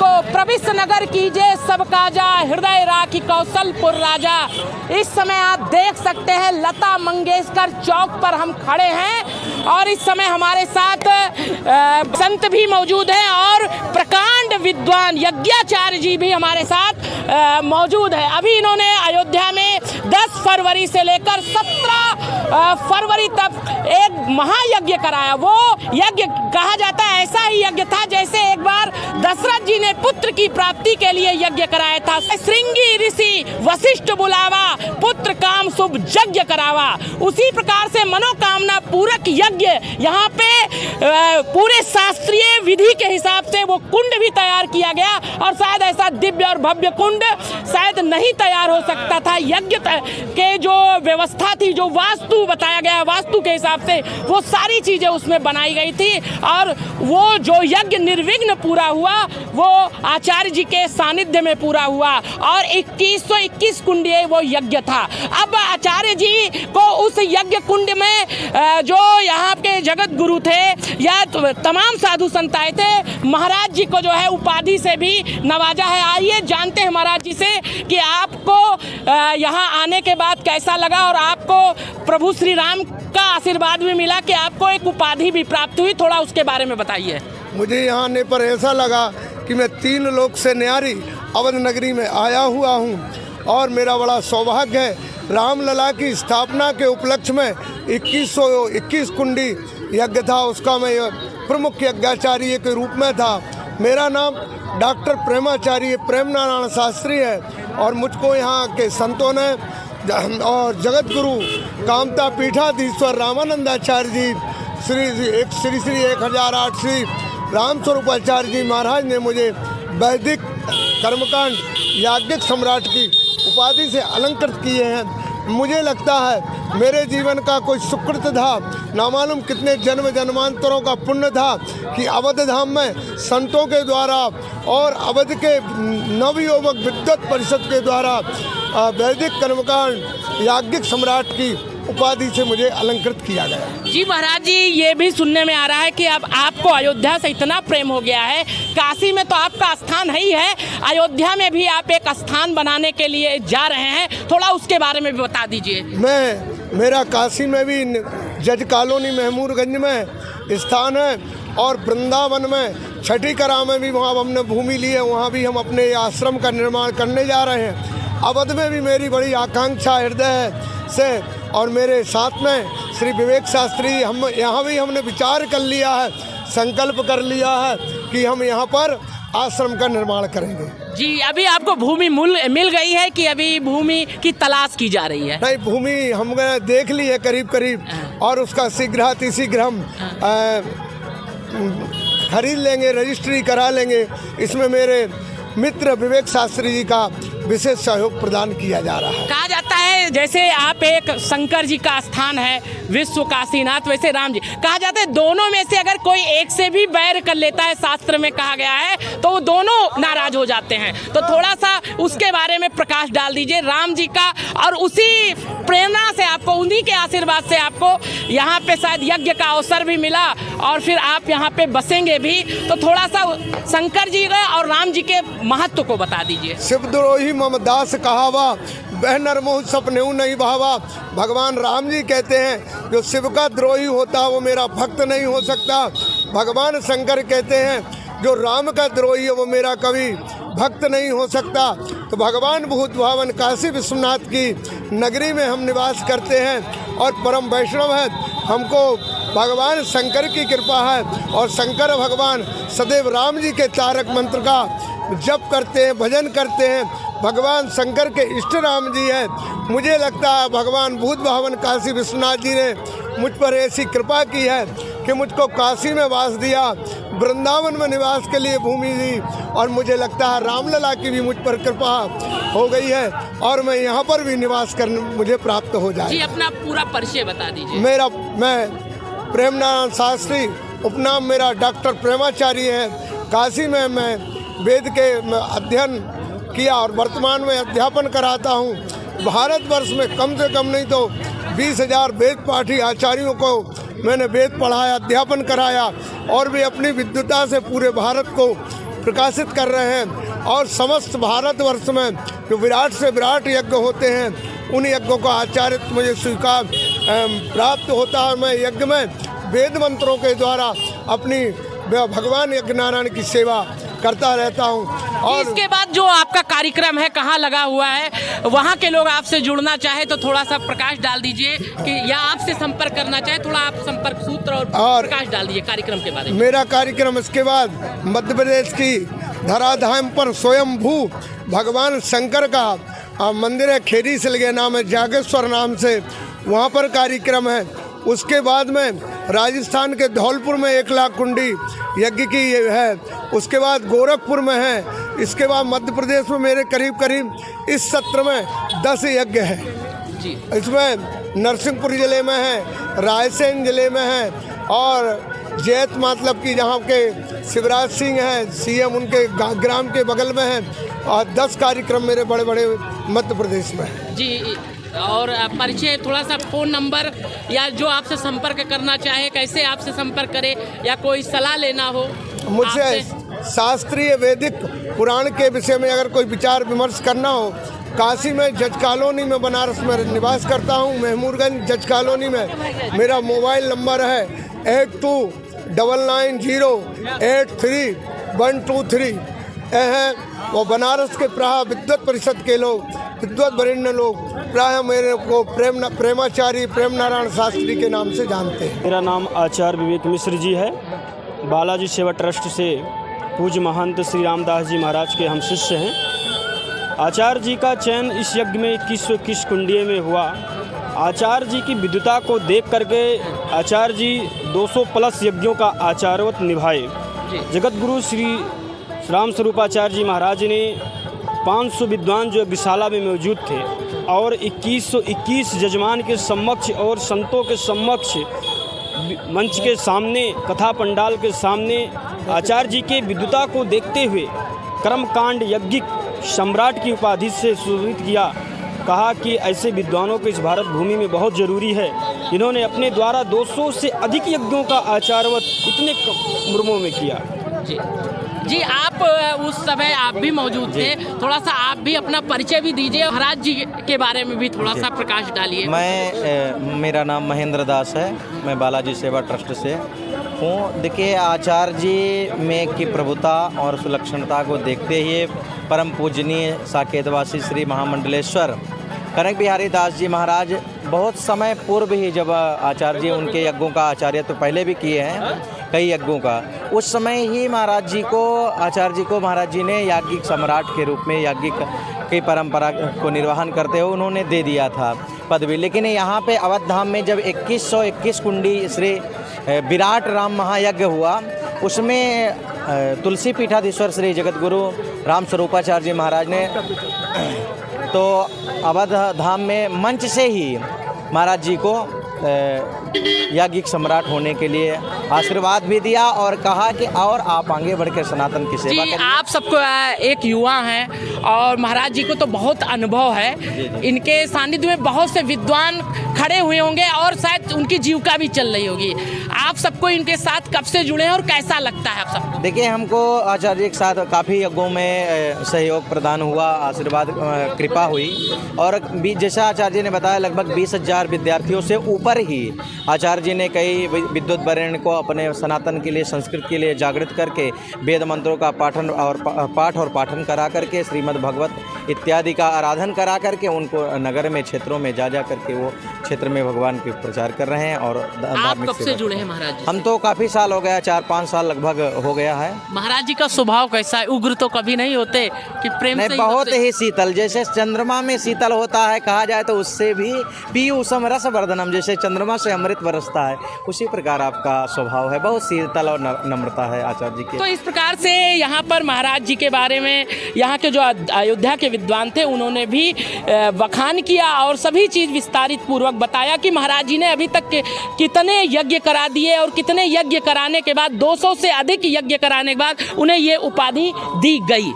को प्रविष्ट नगर कीजिए सब काजा, हृदय राखी कौशलपुर राजा। इस समय आप देख सकते हैं लता मंगेशकर चौक पर हम खड़े हैं और इस समय हमारे साथ संत भी मौजूद हैं और प्रकांड विद्वान यज्ञाचार्य जी भी हमारे साथ मौजूद है। अभी इन्होंने अयोध्या में 10 फरवरी से लेकर 17 फरवरी तक एक महायज्ञ कराया। वो यज्ञ कहा जाता है ऐसा ही यज्ञ था जैसे एक बार दशरथ जी ने पुत्र की प्राप्ति के लिए यज्ञ कराया था। श्रृंगी ऋषि वशिष्ठ बुलावा, पुत्र काम शुभ यज्ञ करावा। उसी प्रकार से मनोकामना पूरक यज्ञ यहाँ पे पूरे शास्त्रीय विधि के हिसाब से वो कुंड भी तैयार किया गया और शायद ऐसा दिव्य और भव्य कुंड शायद नहीं तैयार हो सकता था। यज्ञ के जो व्यवस्था थी, जो वास्तु बताया गया, वास्तु के हिसाब से वो सारी चीजें उसमें बनाई गई थी और वो जो यज्ञ निर्विघ्न पूरा हुआ वो आचार्य जी के सानिध्य में पूरा हुआ और 2121 कुंडीय वो यज्ञ था। अब आचार्य जी को उस यज्ञ कुंड में जो यहाँ के जगत गुरु थे या तमाम साधु संत आए थे, महाराज जी को जो है उपाधि से भी नवाजा है। आइए जानते हैं महाराज जी से कि आपको यहाँ आने के बाद कैसा लगा और आपको प्रभु श्री राम का आशीर्वाद भी मिला कि आपको एक उपाधि भी प्राप्त हुई, थोड़ा उसके बारे में बताइए। मुझे यहाँ आने पर ऐसा लगा कि मैं 3 लोक से न्यारी अवध नगरी में आया हुआ हूँ और मेरा बड़ा सौभाग्य है। रामलला की स्थापना के उपलक्ष्य में 2121 कुंडी यज्ञ था, उसका मैं प्रमुख यज्ञाचार्य के रूप में था। मेरा नाम डॉक्टर प्रेमाचार्य प्रेम नारायण शास्त्री है और मुझको यहाँ के संतों ने और जगत गुरु कामता पीठाधीश्वर रामानंदाचार्य जी श्री 1008 श्री राम स्वरूपाचार्य जी महाराज ने मुझे वैदिक कर्मकांड याज्ञिक सम्राट की उपाधि से अलंकृत किए हैं। मुझे लगता है मेरे जीवन का कोई सुकृत था, ना मालूम कितने जन्म जन्मांतरों का पुण्य था कि अवध धाम में संतों के द्वारा और अवध के नवयुवक विद्वत परिषद के द्वारा वैदिक कर्मकांड याज्ञिक सम्राट की उपाधि से मुझे अलंकृत किया गया। जी महाराज जी, ये भी सुनने में आ रहा है कि अब आपको अयोध्या से इतना प्रेम हो गया है, काशी में तो आपका स्थान है ही है, अयोध्या में भी आप एक स्थान बनाने के लिए जा रहे हैं, थोड़ा उसके बारे में भी बता दीजिए। मेरा काशी में भी जज कॉलोनी महमूदगंज में स्थान है और वृंदावन में छठी करा में भी वहाँ हमने भूमि ली है, वहाँ भी हम अपने आश्रम का निर्माण करने जा रहे हैं। अवध में भी मेरी बड़ी आकांक्षा हृदय से और मेरे साथ में श्री विवेक शास्त्री, हम यहाँ भी हमने विचार कर लिया है, संकल्प कर लिया है कि हम यहाँ पर आश्रम का निर्माण करेंगे। जी, अभी आपको भूमि मिल गई है कि अभी भूमि की तलाश की जा रही है? नहीं, भूमि हमने देख ली है करीब और उसका शीघ्र हम खरीद लेंगे, रजिस्ट्री करा लेंगे। इसमें मेरे मित्र विवेक शास्त्री जी का विशेष सहयोग प्रदान किया जा रहा है। कहा जाता है जैसे आप एक शंकर जी का स्थान है विश्व काशीनाथ, वैसे राम जी, कहा जाता है दोनों में से अगर कोई एक से भी बैर कर लेता है, शास्त्र में कहा गया है, तो वो दोनों नाराज हो जाते हैं। तो थोड़ा सा उसके बारे में प्रकाश डाल दीजिए राम जी का, और उसी प्रेरणा से आपको, उन्हीं के आशीर्वाद से आपको यहाँ पे शायद यज्ञ का अवसर भी मिला और फिर आप यहाँ पे बसेंगे भी। तो थोड़ा सा शंकर जी का और राम जी के महत्व को बता दीजिए। शिवद्रोही ममदास कहावा, वह नरमोह सपनेऊ नहीं भावा। भगवान राम जी कहते हैं जो शिव का द्रोही होता है वो मेरा भक्त नहीं हो सकता। भगवान शंकर कहते हैं जो राम का द्रोही है वो मेरा कभी भक्त नहीं हो सकता। तो भगवान भूत भावन काशी विश्वनाथ की नगरी में हम निवास करते हैं और परम वैष्णव है। हमको भगवान शंकर की कृपा है और शंकर भगवान सदैव राम जी के तारक मंत्र का जप करते हैं, भजन करते हैं। भगवान शंकर के इष्ट राम जी हैं। मुझे लगता है भगवान भूत भावन काशी विश्वनाथ जी ने मुझ पर ऐसी कृपा की है कि मुझको काशी में वास दिया, वृंदावन में निवास के लिए भूमि दी और मुझे लगता है रामलला की भी मुझ पर कृपा हो गई है और मैं यहाँ पर भी निवास करने मुझे प्राप्त हो जाए। जी, अपना पूरा परिचय बता दीजिए। मैं प्रेम नारायण शास्त्री, उपनाम मेरा डॉक्टर प्रेमाचार्य है। काशी में मैं वेद के अध्ययन किया और वर्तमान में अध्यापन कराता हूँ। भारतवर्ष में कम से कम नहीं तो 20,000 वेद पाठी आचार्यों को मैंने वेद पढ़ाया, अध्यापन कराया और भी अपनी विद्वता से पूरे भारत को प्रकाशित कर रहे हैं। और समस्त भारतवर्ष में जो विराट से विराट यज्ञ होते हैं उन यज्ञों का आचार्य मुझे स्वीकार प्राप्त होता है। मैं यज्ञ में वेद मंत्रों के द्वारा अपनी भगवान यज्ञ नारायण की सेवा करता रहता हूँ। और इसके बाद जो आपका कार्यक्रम है कहाँ लगा हुआ है, वहाँ के लोग आपसे जुड़ना चाहे तो थोड़ा सा प्रकाश डाल दीजिए कि या आपसे संपर्क करना चाहे थोड़ा आप संपर्क सूत्र और प्रकाश डाल दीजिए कार्यक्रम के बारे में। मेरा कार्यक्रम इसके बाद मध्य प्रदेश की धराधाम पर स्वयंभू भगवान शंकर का मंदिर है, खेरी से लगे नाम है, जागेश्वर नाम से, वहाँ पर कार्यक्रम है। उसके बाद में राजस्थान के धौलपुर में 1 लाख कुंडी यज्ञ की ये है। उसके बाद गोरखपुर में है। इसके बाद मध्य प्रदेश में मेरे करीब करीब इस सत्र में 10 यज्ञ है जी। इसमें नरसिंहपुर ज़िले में है, रायसेन ज़िले में है और जैत मतलब कि जहाँ के शिवराज सिंह हैं सीएम, उनके ग्राम के बगल में है। और 10 कार्यक्रम मेरे बड़े बड़े मध्य प्रदेश में है जी। और परिचय थोड़ा सा, फ़ोन नंबर या जो आपसे संपर्क करना चाहे कैसे आपसे संपर्क करे या कोई सलाह लेना हो मुझसे, शास्त्रीय वैदिक पुराण के विषय में अगर कोई विचार विमर्श करना हो, काशी में जज कॉलोनी में बनारस में निवास करता हूँ, महमूदगंज जज कॉलोनी में। मेरा मोबाइल नंबर है 8299083123। यह है वो बनारस के प्राय विद्वत परिषद के लोग, विद्वत वरेण्य लोग प्राय मेरे को प्रेमाचार्य प्रेम नारायण शास्त्री के नाम से जानते हैं। मेरा नाम आचार्य विवेक मिश्र जी है। बालाजी सेवा ट्रस्ट से पूज्य महंत श्री रामदास जी महाराज के हम शिष्य हैं। आचार्य जी का चयन इस यज्ञ में 2121 कुंडिये में हुआ। आचार्य जी की विद्वता को देख करके आचार्य जी 200 प्लस यज्ञों का आचार्यवत निभाए। जगत गुरु श्री राम स्वरूपाचार्य जी महाराज ने 500 विद्वान जो यज्ञशाला में मौजूद थे और 2121 जजमान के समक्ष और संतों के समक्ष मंच के सामने, कथा पंडाल के सामने आचार्य जी के विद्वता को देखते हुए कर्मकांड यज्ञिक सम्राट की उपाधि से सुशोभित किया। कहा कि ऐसे विद्वानों को इस भारत भूमि में बहुत ज़रूरी है। इन्होंने अपने द्वारा 200 से अधिक यज्ञों का आचार्यवत इतने मुर्मों में किया। जी जी, आप उस समय आप भी मौजूद थे, थोड़ा सा आप भी अपना परिचय भी दीजिए, महाराज जी के बारे में भी थोड़ा सा प्रकाश डालिए। मेरा नाम महेंद्र दास है, मैं बालाजी सेवा ट्रस्ट से हूँ। देखिए, आचार्य जी में की प्रभुता और सुलक्षणता को देखते ही परम पूजनीय साकेतवासी श्री महामंडलेश्वर कनक बिहारी दास जी महाराज बहुत समय पूर्व ही, जब आचार्य जी उनके यज्ञों का आचार्य तो पहले भी किए हैं कई यज्ञों का, उस समय ही महाराज जी को, आचार्य जी को महाराज जी ने याज्ञिक सम्राट के रूप में याज्ञिक की परंपरा को निर्वहन करते हुए उन्होंने दे दिया था पदवी। लेकिन यहाँ पे अवध धाम में जब 2121 कुंडी श्री विराट राम महायज्ञ हुआ, उसमें तुलसी पीठाधीश्वर श्री जगत गुरु राम स्वरूपाचार्य जी महाराज ने तो अवध धाम में मंच से ही महाराज जी को याज्ञिक सम्राट होने के लिए आशीर्वाद भी दिया और कहा कि और आप आगे बढ़कर सनातन की सेवा करिए। आप सबको एक युवा हैं और महाराज जी को तो बहुत अनुभव है। इनके सानिध्य में बहुत से विद्वान खड़े हुए होंगे और शायद उनकी जीविका भी चल रही होगी। आप सबको इनके साथ कब से जुड़े हैं और कैसा लगता है आप सबको? देखिए, हमको आचार्य के साथ काफ़ी यज्ञों में सहयोग प्रदान हुआ, आशीर्वाद कृपा हुई और जैसा आचार्य जी ने बताया लगभग 20,000 विद्यार्थियों से ऊपर ही आचार्य जी ने कई विद्वत वरेण्य को अपने सनातन के लिए, संस्कृत के लिए जागृत करके वेद मंत्रों का पाठ और पाठन करा करके, श्रीमद् भगवत इत्यादि का आराधन करा करके उनको नगर में, क्षेत्रों में जा करके वो क्षेत्र में भगवान के प्रचार कर रहे हैं। और आप कब से जुड़े हैं महाराज जी? हम तो काफ़ी साल हो गया, 4-5 साल लगभग हो गया है। महाराज जी का स्वभाव कैसा है? उग्र तो कभी नहीं होते कि प्रेम नहीं, से बहुत ही शीतल, जैसे चंद्रमा में शीतल होता है कहा जाए तो उससे भी पीयूषम रस वर्धनम, जैसे चंद्रमा से अमृत बरसता है उसी प्रकार आपका स्वभाव है। बहुत शीतल और नम्रता है आचार्य जी की। तो इस प्रकार से यहाँ पर महाराज जी के बारे में यहाँ के जो अयोध्या के विद्वान थे उन्होंने भी बखान किया और सभी चीज़ विस्तारित पूर्वक बताया कि महाराज जी ने अभी तक कितने यज्ञ करा दिए और कितने यज्ञ कराने के बाद 200 से अधिक यज्ञ कराने के बाद उन्हें ये उपाधि दी गई।